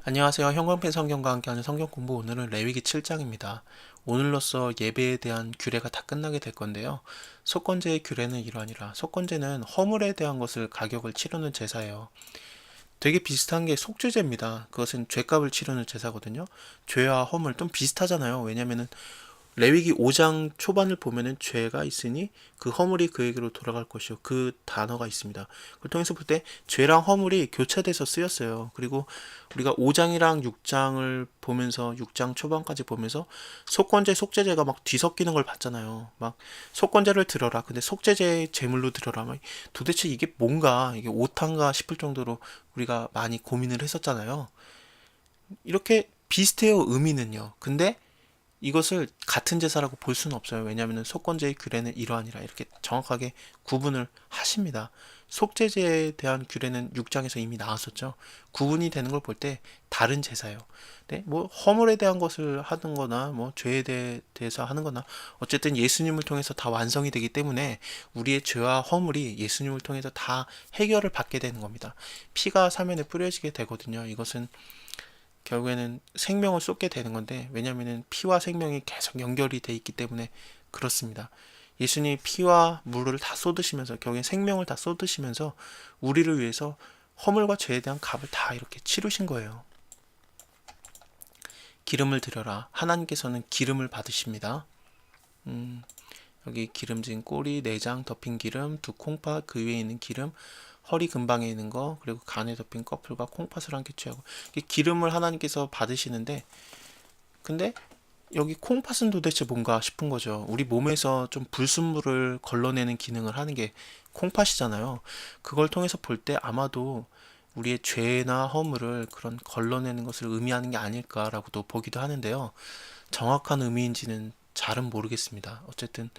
안녕하세요. 형광펜 성경과 함께하는 성경 공부, 오늘은 레위기 7장입니다. 오늘로써 예배에 대한 규례가 다 끝나게 될 건데요. 속건제의 규례는 이러하니라. 속건제는 허물에 대한 것을 가격을 치르는 제사예요. 되게 비슷한 게 속죄제입니다. 그것은 죄값을 치르는 제사거든요. 죄와 허물 좀 비슷하잖아요. 왜냐면은 레위기 5장 초반을 보면은 죄가 있으니 그 허물이 그에게로 돌아갈 것이요. 그 단어가 있습니다. 그걸 통해서 볼 때 죄랑 허물이 교차돼서 쓰였어요. 그리고 우리가 5장이랑 6장을 보면서 6장 초반까지 보면서 속건제, 속죄제가 막 뒤섞이는 걸 봤잖아요. 막 속건제를 들어라. 근데 속죄제 제물로 들어라. 막 도대체 이게 뭔가 이게 오탄가 싶을 정도로 우리가 많이 고민을 했었잖아요. 이렇게 비슷해요, 의미는요. 근데 이것을 같은 제사라고 볼 수는 없어요. 왜냐하면 속건제의 규례는 이러하니라 이렇게 정확하게 구분을 하십니다. 속죄제에 대한 규례는 6장에서 이미 나왔었죠. 구분이 되는 걸 볼 때 다른 제사예요. 네, 뭐 허물에 대한 것을 하는 거나 뭐 죄에 대해서 하는 거나 어쨌든 예수님을 통해서 다 완성이 되기 때문에 우리의 죄와 허물이 예수님을 통해서 다 해결을 받게 되는 겁니다. 피가 사면에 뿌려지게 되거든요. 이것은 결국에는 생명을 쏟게 되는 건데, 왜냐면은 피와 생명이 계속 연결이 돼 있기 때문에 그렇습니다. 예수님이 피와 물을 다 쏟으시면서 결국엔 생명을 다 쏟으시면서 우리를 위해서 허물과 죄에 대한 값을 다 이렇게 치르신 거예요. 기름을 드려라. 하나님께서는 기름을 받으십니다. 음, 여기 기름진 꼬리, 내장 덮인 기름, 두 콩팥, 그 위에 있는 기름, 허리 근방에 있는 거, 그리고 간에 덮인 꺼풀과 콩팥을 함께 취하고, 기름을 하나님께서 받으시는데, 근데 여기 콩팥은 도대체 뭔가 싶은 거죠. 우리 몸에서 좀 불순물을 걸러내는 기능을 하는 게 콩팥이잖아요. 그걸 통해서 볼 때 아마도 우리의 죄나 허물을 그런 걸러내는 것을 의미하는 게 아닐까라고도 보기도 하는데요. 정확한 의미인지는 잘은 모르겠습니다. 어쨌든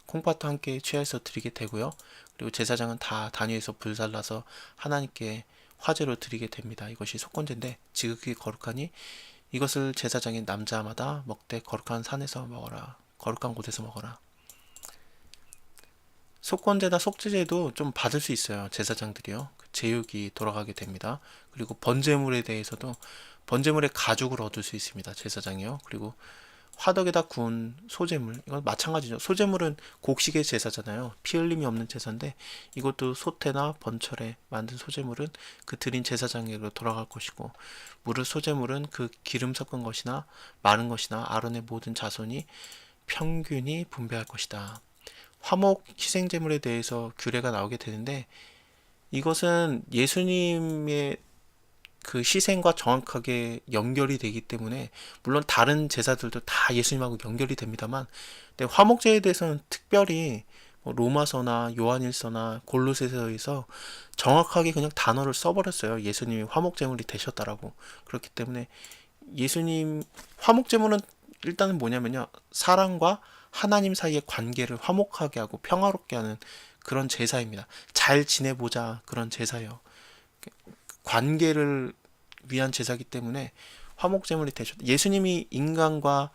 콩팥도 함께 취해서 드리게 되고요. 그리고 제사장은 다 단위에서 불살라서 하나님께 화제로 드리게 됩니다. 이것이 속건제인데 지극히 거룩하니 이것을 제사장인 남자마다 먹되 거룩한 산에서 먹어라. 거룩한 곳에서 먹어라. 속건제나 속죄제도 좀 받을 수 있어요. 제사장들이요. 제육이 돌아가게 됩니다. 그리고 번제물에 대해서도 번제물의 가죽을 얻을 수 있습니다. 제사장이요. 그리고 화덕에다 구운 소제물, 이건 마찬가지죠. 소제물은 곡식의 제사잖아요. 피 흘림이 없는 제사인데 이것도 소태나 번철에 만든 소제물은 그 드린 제사장에게로 돌아갈 것이고, 무릇 소제물은 그 기름 섞은 것이나 마른 것이나 아론의 모든 자손이 평균이 분배할 것이다. 화목 희생제물에 대해서 규례가 나오게 되는데, 이것은 예수님의 그 희생과 정확하게 연결이 되기 때문에, 물론 다른 제사들도 다 예수님하고 연결이 됩니다만, 근데 화목제에 대해서는 특별히 뭐 로마서나 요한일서나 골로새서에서 정확하게 그냥 단어를 써버렸어요. 예수님이 화목제물이 되셨다라고. 그렇기 때문에 예수님 화목제물은 일단은 뭐냐면요, 사람과 하나님 사이의 관계를 화목하게 하고 평화롭게 하는 그런 제사입니다. 잘 지내보자, 그런 제사예요. 관계를 위한 제사기 때문에 화목제물이 되셨다. 예수님이 인간과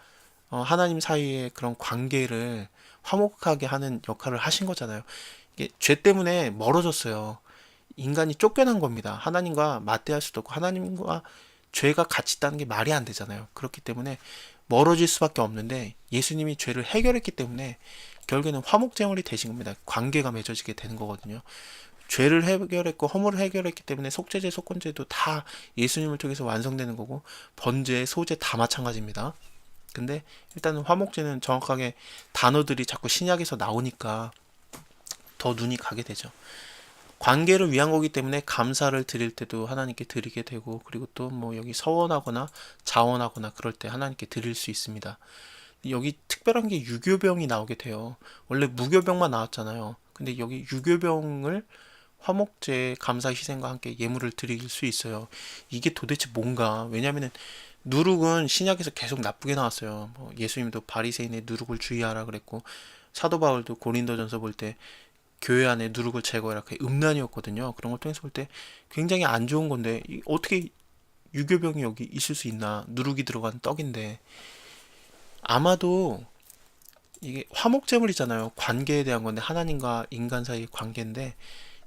하나님 사이의 그런 관계를 화목하게 하는 역할을 하신 거잖아요. 이게 죄 때문에 멀어졌어요. 인간이 쫓겨난 겁니다. 하나님과 맞대할 수도 없고 하나님과 죄가 같이 있다는 게 말이 안 되잖아요. 그렇기 때문에 멀어질 수밖에 없는데, 예수님이 죄를 해결했기 때문에 결국에는 화목제물이 되신 겁니다. 관계가 맺어지게 되는 거거든요. 죄를 해결했고 허물을 해결했기 때문에 속죄제, 속건제도 다 예수님을 통해서 완성되는 거고, 번제, 소제 다 마찬가지입니다. 근데 일단은 화목제는 정확하게 단어들이 자꾸 신약에서 나오니까 더 눈이 가게 되죠. 관계를 위한 거기 때문에 감사를 드릴 때도 하나님께 드리게 되고, 그리고 또 뭐 여기 서원하거나 자원하거나 그럴 때 하나님께 드릴 수 있습니다. 여기 특별한 게 유교병이 나오게 돼요. 원래 무교병만 나왔잖아요. 근데 여기 유교병을 화목제, 감사, 희생과 함께 예물을 드릴 수 있어요. 이게 도대체 뭔가? 왜냐면은 누룩은 신약에서 계속 나쁘게 나왔어요. 뭐 예수님도 바리새인의 누룩을 주의하라 그랬고, 사도 바울도 고린도전서 볼 때 교회 안에 누룩을 제거해라, 그 음란이었거든요. 그런 걸 통해서 볼 때 굉장히 안 좋은 건데, 어떻게 유교병이 여기 있을 수 있나? 누룩이 들어간 떡인데. 아마도 이게 화목제물이잖아요. 관계에 대한 건데, 하나님과 인간 사이의 관계인데,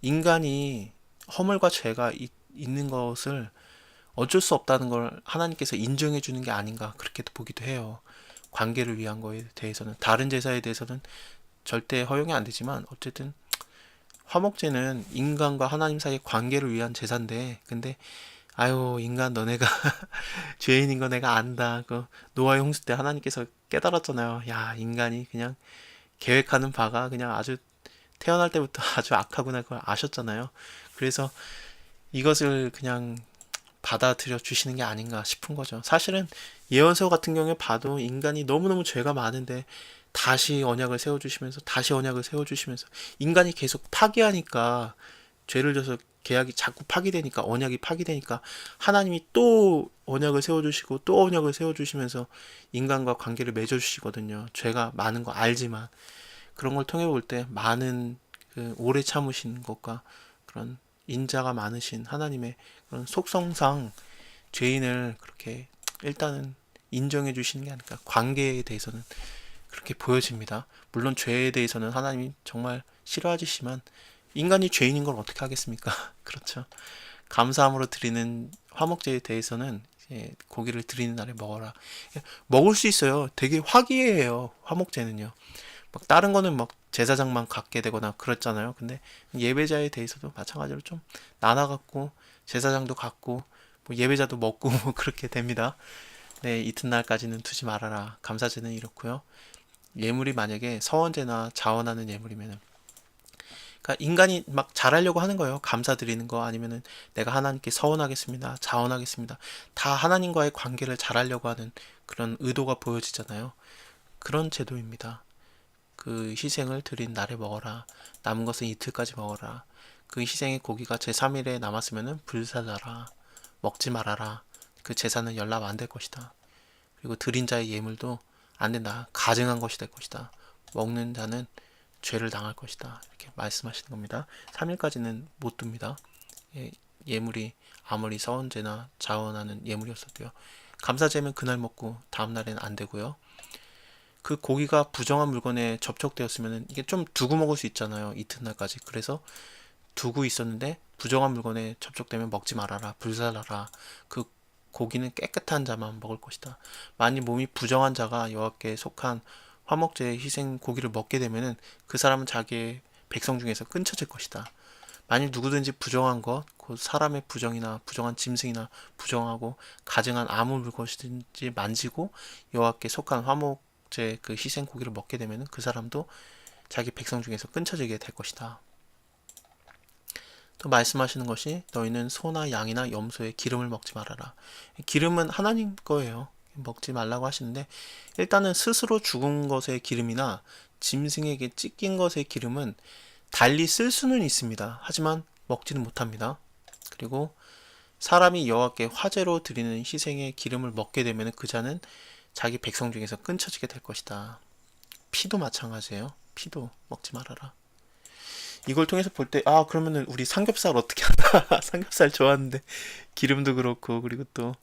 인간이 허물과 죄가 있는 것을 어쩔 수 없다는 걸 하나님께서 인정해 주는 게 아닌가 그렇게도 보기도 해요. 관계를 위한 거에 대해서는, 다른 제사에 대해서는 절대 허용이 안 되지만 어쨌든 화목제는 인간과 하나님 사이의 관계를 위한 제사인데, 근데 아유 인간 너네가 죄인인 거 내가 안다. 그 노아의 홍수 때 하나님께서 깨달았잖아요. 야, 인간이 그냥 계획하는 바가 그냥 아주 태어날 때부터 아주 악하구나, 그걸 아셨잖아요. 그래서 이것을 그냥 받아들여 주시는 게 아닌가 싶은 거죠. 사실은 예언서 같은 경우에 봐도 인간이 너무너무 죄가 많은데 다시 언약을 세워주시면서 다시 언약을 세워주시면서 인간이 계속 파기하니까, 죄를 져서 계약이 자꾸 파기되니까, 언약이 파기되니까 하나님이 또 언약을 세워주시고 또 언약을 세워주시면서 인간과 관계를 맺어주시거든요. 죄가 많은 거 알지만 그런 걸 통해 볼 때 많은 그 오래 참으신 것과 그런 인자가 많으신 하나님의 그런 속성상 죄인을 그렇게 일단은 인정해 주시는 게 아닐까. 관계에 대해서는 그렇게 보여집니다. 물론 죄에 대해서는 하나님이 정말 싫어하시지만 인간이 죄인인 걸 어떻게 하겠습니까? 그렇죠. 감사함으로 드리는 화목제에 대해서는 이제 고기를 드리는 날에 먹어라. 먹을 수 있어요. 되게 화기애애해요. 화목제는요. 막 다른 거는 막 제사장만 갖게 되거나 그랬잖아요. 근데 예배자에 대해서도 마찬가지로 좀 나눠갖고 제사장도 갖고 뭐 예배자도 먹고 뭐 그렇게 됩니다. 네, 이튿날까지는 두지 말아라. 감사제는 이렇고요. 예물이 만약에 서원제나 자원하는 예물이면은, 그러니까 인간이 막 잘하려고 하는 거예요. 감사드리는 거 아니면은 내가 하나님께 서원하겠습니다. 자원하겠습니다. 다 하나님과의 관계를 잘하려고 하는 그런 의도가 보여지잖아요. 그런 제도입니다. 그 희생을 드린 날에 먹어라. 남은 것은 이틀까지 먹어라. 그 희생의 고기가 제3일에 남았으면 불살라라. 먹지 말아라. 그 제사는 연락 안 될 것이다. 그리고 드린 자의 예물도 안 된다. 가증한 것이 될 것이다. 먹는 자는 죄를 당할 것이다. 이렇게 말씀하시는 겁니다. 3일까지는 못 둡니다. 예물이 아무리 서원제나 자원하는 예물이었어도요. 감사제면 그날 먹고 다음 날에는 안 되고요. 그 고기가 부정한 물건에 접촉되었으면 이게 좀 두고 먹을 수 있잖아요. 이튿날까지. 그래서 두고 있었는데 부정한 물건에 접촉되면 먹지 말아라. 불살라라. 그 고기는 깨끗한 자만 먹을 것이다. 만일 몸이 부정한 자가 여호와께 속한 화목제의 희생 고기를 먹게 되면은 그 사람은 자기의 백성 중에서 끊쳐질 것이다. 만일 누구든지 부정한 것, 그 사람의 부정이나 부정한 짐승이나 부정하고 가증한 아무 물것이든지 만지고 여호와께 속한 화목제 그 희생 고기를 먹게 되면은 그 사람도 자기 백성 중에서 끊쳐지게 될 것이다. 또 말씀하시는 것이 너희는 소나 양이나 염소의 기름을 먹지 말아라. 기름은 하나님 거예요. 먹지 말라고 하시는데, 일단은 스스로 죽은 것의 기름이나 짐승에게 찢긴 것의 기름은 달리 쓸 수는 있습니다. 하지만 먹지는 못합니다. 그리고 사람이 여호와께 화제로 드리는 희생의 기름을 먹게 되면 그 자는 자기 백성 중에서 끊쳐지게 될 것이다. 피도 마찬가지예요. 피도 먹지 말아라. 이걸 통해서 볼 때, 아, 그러면은 우리 삼겹살 어떻게 하나? 삼겹살 좋아하는데 기름도 그렇고, 그리고 또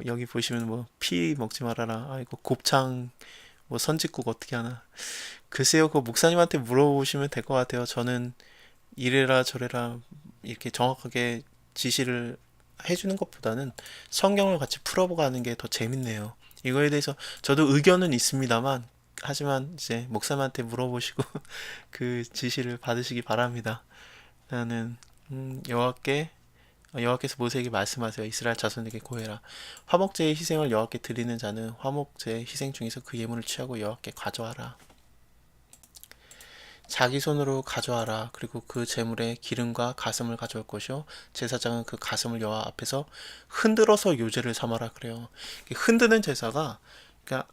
여기 보시면 뭐 피 먹지 말아라. 아, 이거 곱창 뭐 선짓국 어떻게 하나? 글쎄요, 그 목사님한테 물어보시면 될 것 같아요. 저는 이래라 저래라 이렇게 정확하게 지시를 해주는 것보다는 성경을 같이 풀어보가는 게 더 재밌네요. 이거에 대해서 저도 의견은 있습니다만, 하지만 이제 목사님한테 물어보시고 그 지시를 받으시기 바랍니다. 나는 여호와께서 모세에게 말씀하세요. 이스라엘 자손에게 고해라. 화목제의 희생을 여호와께 드리는 자는 화목제의 희생 중에서 그 예물을 취하고 여호와께 가져와라. 자기 손으로 가져와라. 그리고 그 제물에 기름과 가슴을 가져올 것이요 제사장은 그 가슴을 여호와 앞에서 흔들어서 요제를 삼아라 그래요. 흔드는 제사가 그러니까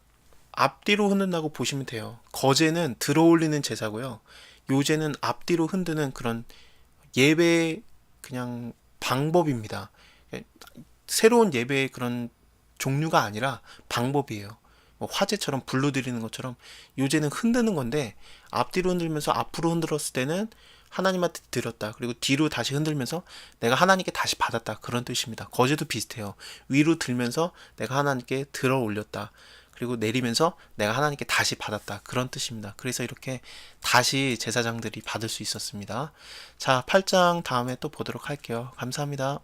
앞뒤로 흔든다고 보시면 돼요. 거제는 들어올리는 제사고요. 요제는 앞뒤로 흔드는 그런 예배의 그냥 방법입니다. 새로운 예배의 그런 종류가 아니라 방법이에요. 뭐 화제처럼 불로 드리는 것처럼 요제는 흔드는 건데, 앞뒤로 흔들면서 앞으로 흔들었을 때는 하나님한테 드렸다. 그리고 뒤로 다시 흔들면서 내가 하나님께 다시 받았다. 그런 뜻입니다. 거제도 비슷해요. 위로 들면서 내가 하나님께 들어 올렸다. 그리고 내리면서 내가 하나님께 다시 받았다. 그런 뜻입니다. 그래서 이렇게 다시 제사장들이 받을 수 있었습니다. 자, 8장 다음에 또 보도록 할게요. 감사합니다.